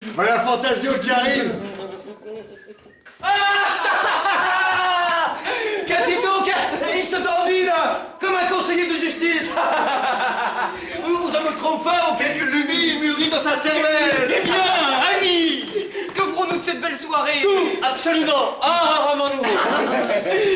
Voilà Fantasio qui arrive. Ah Qu'a-t-il donc? Il se dandine comme un conseiller de justice. Vous me trompe fort ou quelque lubie mûrit dans sa cervelle. Eh bien, amis, que ferons-nous de cette belle soirée? Tout, absolument, un roman nouveau.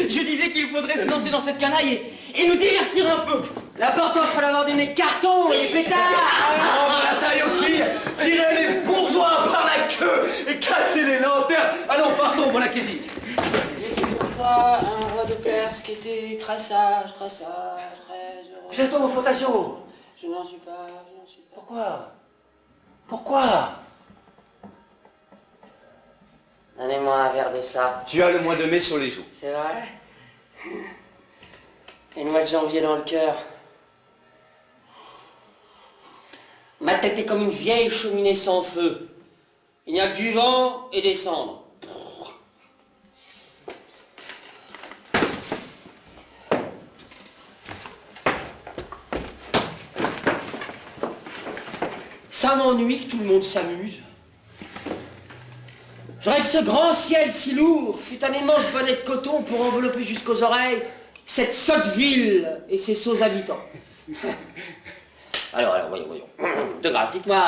Je disais qu'il faudrait se lancer dans cette canaille et nous divertir un peu. L'important sera d'avoir des cartons et des pétards. Prendre la taille aux filles, tirer les bourgeois par la queue et casser les lanternes. Allons, partons, voilà qui dit. Autrefois, un roi de Perse qui était très sage, très heureux. C'est ton Fantasio. Je n'en suis pas, je n'en suis pas. Pourquoi? Donnez-moi un verre de ça. Tu as le mois de mai sur les joues. C'est vrai? Et le mois de janvier dans le cœur. Ma tête est comme une vieille cheminée sans feu. Il n'y a que du vent et des cendres. Ça m'ennuie que tout le monde s'amuse. J'aurais que ce grand ciel si lourd fut un immense bonnet de coton pour envelopper jusqu'aux oreilles cette sotte ville et ses sots habitants. Alors, voyons. De grâce, dites-moi,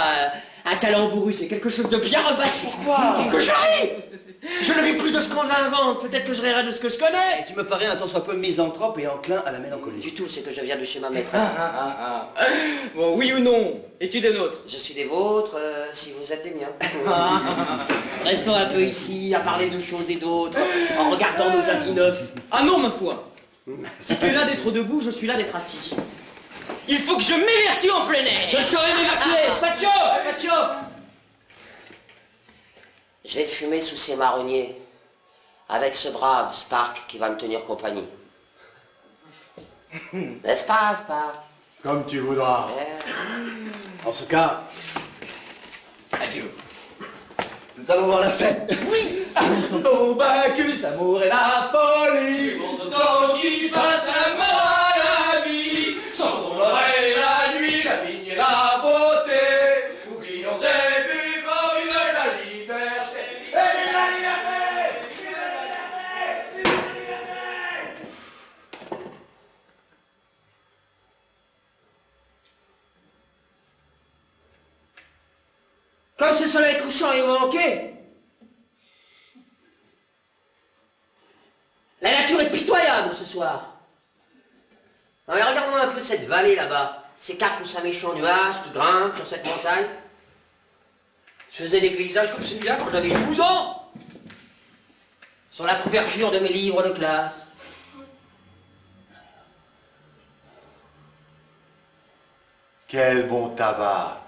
un calembourru, c'est quelque chose de bien rebattu. Pourquoi? Que je ris. Je ne ris plus de ce qu'on invente, peut-être que je rirai de ce que je connais. Et tu me parais un tant soit peu misanthrope et enclin à la mélancolie. Du tout, c'est que je viens de chez ma maîtresse. Bon, oui ou non? Es-tu des nôtres? Je suis des vôtres, si vous êtes des miens. Restons un peu ici, à parler de choses et d'autres, en regardant nos habits neufs. Ah non, ma foi. Si tu es là d'être debout, je suis là d'être assis. Il faut que je m'évertue en plein air. Je le saurai m'évertuer. Faccio. Je vais fumer sous ces marronniers, avec ce brave Spark qui va me tenir compagnie. N'est-ce pas, Spark? Comme tu voudras. En ce cas, adieu. Nous allons voir la fête. Oui. Au Bacchus, l'amour et la folie. Pour le temps qui passe, la mort à la vie. Chantons l'oreille et la nuit, la vigne et la beauté. Oublions ces vivants, vive la liberté. Et vive la liberté. Vive la liberté. Vive la liberté. Comme ce soleil couchant est manqué, la nature est pitoyable ce soir. Non mais regarde-moi un peu cette vallée là-bas, ces 4 ou 5 méchants nuages qui grimpent sur cette montagne. Je faisais des paysages comme celui-là quand j'avais 12 ans, sur la couverture de mes livres de classe. Quel bon tabac.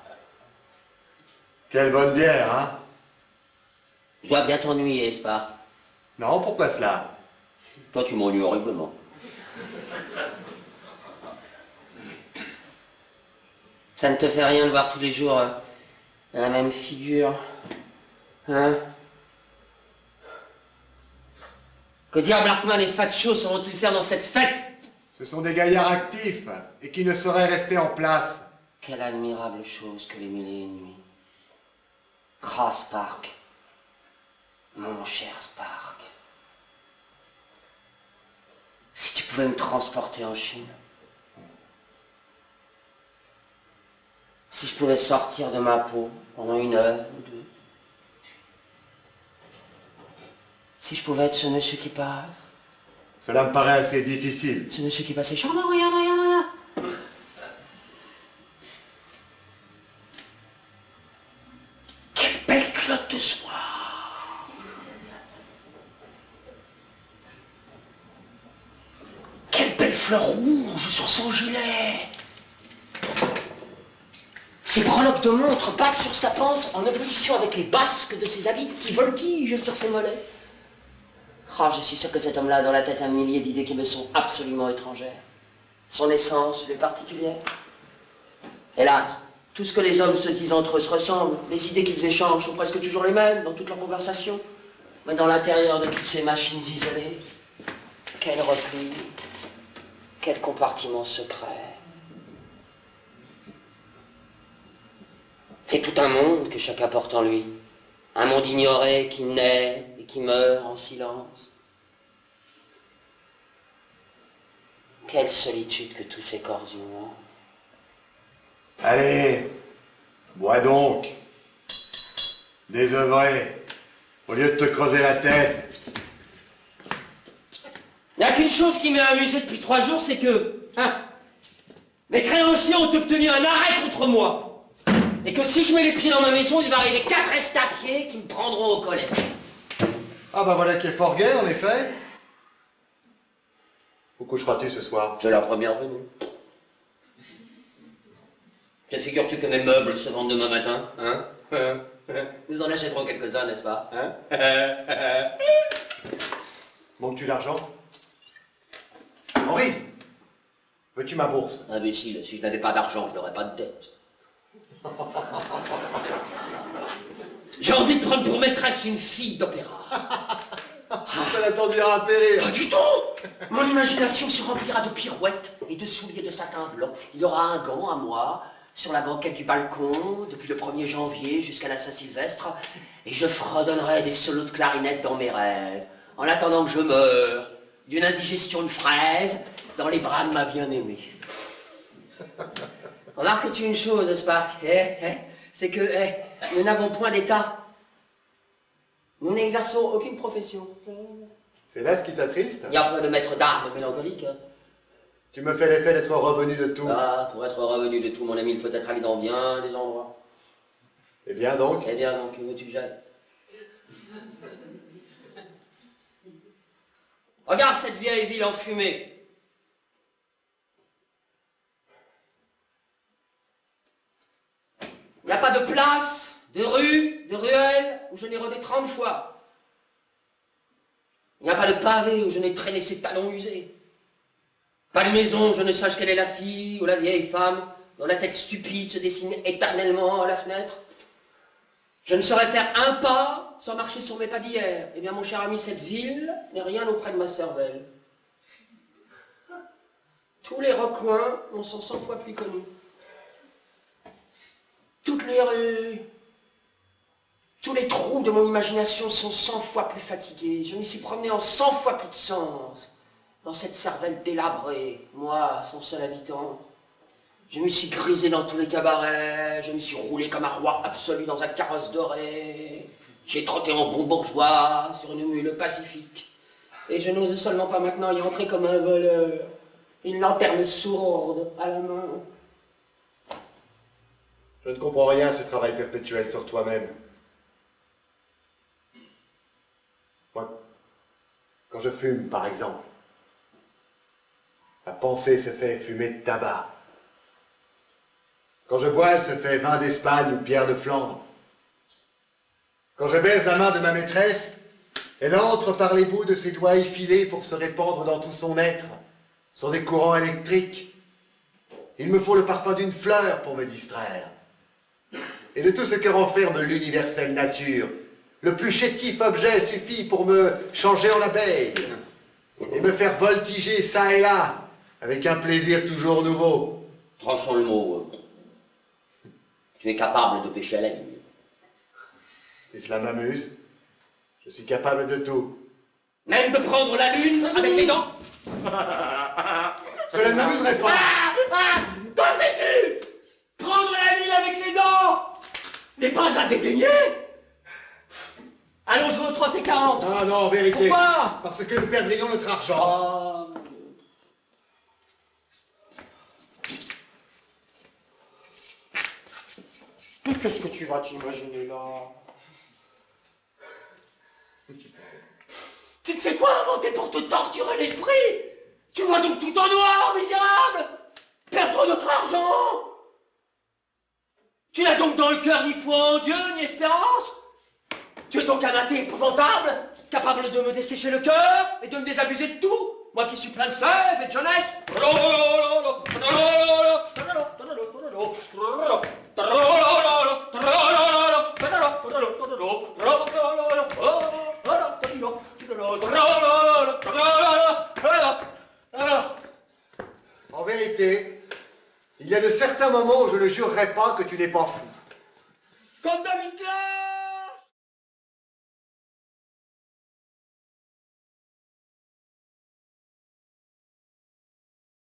Quelle bonne bière, hein? Je dois bien t'ennuyer, Spark. Non, pourquoi cela? Toi tu m'ennuies horriblement. Ça ne te fait rien de voir tous les jours la même figure, hein? Que diable Hartmann et Faccio sauront-ils faire dans cette fête? Ce sont des gaillards actifs et qui ne sauraient rester en place. Quelle admirable chose que les mille et une nuits. Ah, Spark, mon cher Spark, si tu pouvais me transporter en Chine, si je pouvais sortir de ma peau pendant 1 heure ou 2, si je pouvais être ce monsieur qui passe. Cela me paraît assez difficile. Ce monsieur qui passe est charmant, regarde. Quelle belle culotte de soie. Quelle belle fleur rouge sur son gilet. Ses breloques de montre battent sur sa panse en opposition avec les basques de ses habits qui voltigent sur ses mollets. Oh, je suis sûr que cet homme-là a dans la tête un millier d'idées qui me sont absolument étrangères. Son essence lui est particulière. Hélas, tout ce que les hommes se disent entre eux se ressemble. Les idées qu'ils échangent sont presque toujours les mêmes dans toute leur conversation. Mais dans l'intérieur de toutes ces machines isolées, quel repli, quel compartiment secret. C'est tout un monde que chacun porte en lui. Un monde ignoré qui naît et qui meurt en silence. Quelle solitude que tous ces corps humains. Allez, bois donc. Désœuvré, au lieu de te creuser la tête. Il n'y a qu'une chose qui m'a amusé depuis 3 jours, c'est que mes créanciers ont obtenu un arrêt contre moi. Et que si je mets les pieds dans ma maison, il va arriver 4 estafiers qui me prendront au collège. Ah bah voilà qui est fort gai, en effet. Où coucheras-tu ce soir? Je la première venue. Te figures-tu que mes meubles se vendent demain matin, hein? Nous en achèterons quelques-uns, n'est-ce pas, hein? Manques-tu d'argent? Henri, veux-tu ma bourse? Imbécile, si je n'avais pas d'argent, je n'aurais pas de dette. J'ai envie de prendre pour maîtresse une fille d'opéra. Ça t'enduira un périr. Pas du tout! Mon imagination se remplira de pirouettes et de souliers de satin blanc. Il y aura un gant à moi, sur la banquette du balcon, depuis le 1er janvier jusqu'à la Saint-Sylvestre, et je fredonnerai des solos de clarinette dans mes rêves, en attendant que je meure d'une indigestion de fraises dans les bras de ma bien-aimée. Remarques-tu une chose, Spark, c'est que nous n'avons point d'état. Nous n'exerçons aucune profession. C'est là ce qui t'attriste? Il n'y a pas de maître d'armes mélancolique. Tu me fais l'effet d'être revenu de tout. Ah, pour être revenu de tout, mon ami, il faut être allé dans bien des endroits. Eh bien donc? Eh bien donc, où veux-tu que j'aille? Regarde cette vieille ville enfumée. Il n'y a pas de place, de rue, de ruelle où je n'ai rôdé 30 fois. Il n'y a pas de pavé où je n'ai traîné ces talons usés. Pas de maison où je ne sache quelle est la fille ou la vieille femme dont la tête stupide se dessine éternellement à la fenêtre. Je ne saurais faire un pas sans marcher sur mes pas d'hier. Eh bien, mon cher ami, cette ville n'est rien auprès de ma cervelle. Tous les recoins m'en sont 100 fois plus connus. Toutes les rues, tous les trous de mon imagination sont 100 fois plus fatigués. Je me suis promené en 100 fois plus de sens dans cette cervelle délabrée, moi, son seul habitant. Je me suis grisé dans tous les cabarets, je me suis roulé comme un roi absolu dans un carrosse doré. J'ai trotté en bon bourgeois sur une mule pacifique. Et je n'ose seulement pas maintenant y entrer comme un voleur, une lanterne sourde à la main. Je ne comprends rien à ce travail perpétuel sur toi-même. Moi, quand je fume, par exemple, la pensée se fait fumer de tabac. Quand je bois, elle se fait vin d'Espagne ou bière de Flandre. Quand je baise la main de ma maîtresse, elle entre par les bouts de ses doigts effilés pour se répandre dans tout son être, sur des courants électriques. Il me faut le parfum d'une fleur pour me distraire. Et de tout ce que renferme l'universelle nature, le plus chétif objet suffit pour me changer en abeille et me faire voltiger çà et là, avec un plaisir toujours nouveau. Tranchons le mot. Tu es capable de pêcher à la ligne. Et cela m'amuse. Je suis capable de tout. Même de prendre la lune avec les dents. Cela ne m'amuserait pas. T'en sais-tu? Prendre la lune avec les dents n'est pas à dédaigner. Allons jouer au 30 et 40. Non, non, en vérité. Pourquoi? Parce que nous perdrions notre argent. Oh. Mais qu'est-ce que tu vas t'imaginer là? Tu ne sais quoi inventer pour te torturer l'esprit? Tu vois donc tout en noir, misérable? Perdre notre argent? Tu n'as donc dans le cœur ni foi en Dieu, ni espérance? Tu es donc un athée épouvantable, capable de me dessécher le cœur et de me désabuser de tout? Moi qui suis plein de sève et de jeunesse? En vérité, il y a de certains moments où je ne jurerais pas que tu n'es pas fou. Comme David Clark.